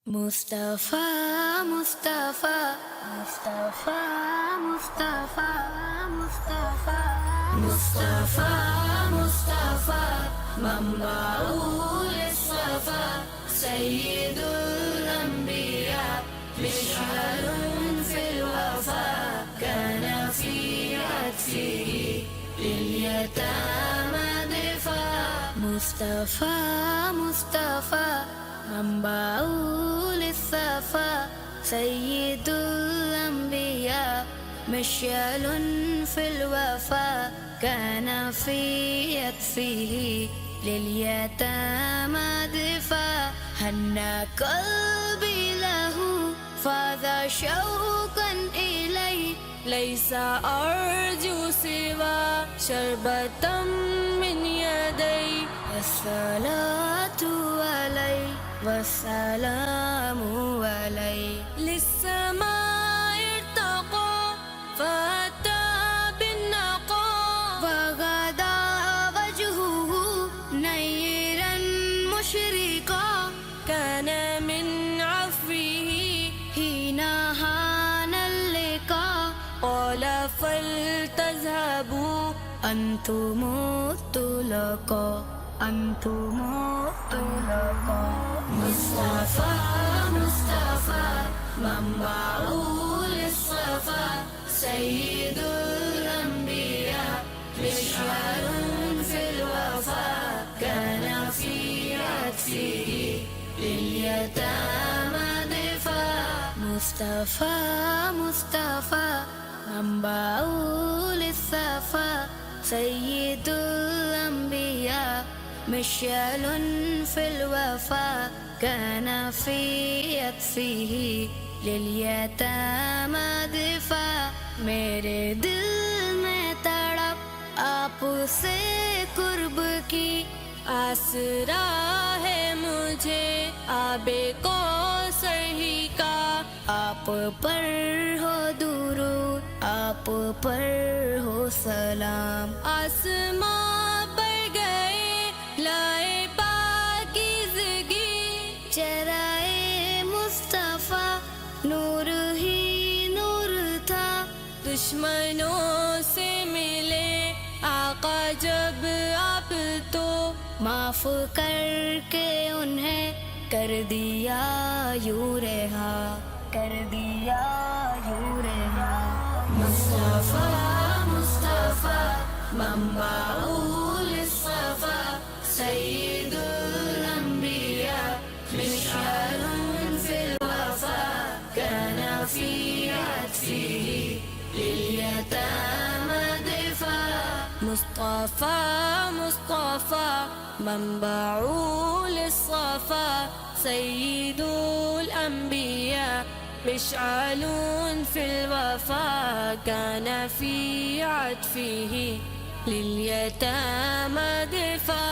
مصطفیٰ مصطفیٰ مصطفیٰ مصطفیٰ مصطفیٰ مصطفیٰ مصطفیٰ منبع الصفا سید الانبیاء مشعل فی الوفا كان في عطفه لليتامى دفاع مصطفیٰ مصطفیٰ منبع للصفا سید الانبیاء مشعل في الوفا كان في عطفه لليتامى دفاع هنى قلبي له فاذا شوقا إليه ليس أرجو سوى شربة من يدي الصلاة عليه والسلام عليه للسماء ارتقى فأتى بالنقى وغدا وجهه نيرا مشرقا كان من عفوه حين هان اللقاء قال فلتذهبوا أنتم الطلقاء أنتم الطلقاء مصطفى مصطفى منبع للصفا سيد الأنبياء مشعل في الوفا كان في عطفه لليتامى دفاع مصطفى مصطفى منبع للصفا سيد الأنبياء مشعل في الوفا كان في عطفه لليتامى دفاع میرے دل میں تڑپ آپ سے قرب کی آسرا ہے مجھے آب کوثر ہی کا آپ پر ہو درود آپ پر ہو سلام آسماں پر گئے لائے پاکیزگی چرائے مصطفیٰ نور ہی نور تھا دشمنوں سے ملے آقا جب آپ تو معاف کر کے انہیں کر دیا یوں رہا کر دیا یوں رہا مصطفیٰ مصطفیٰ منبع للصفا سید الانبیاء مشعل في الوفا كان في عطفه لليتامى دفاع مصطفى مصطفى منبع للصفا سيد الأنبياء مشعل في الوفا كان في عطفه لليتامى دفاع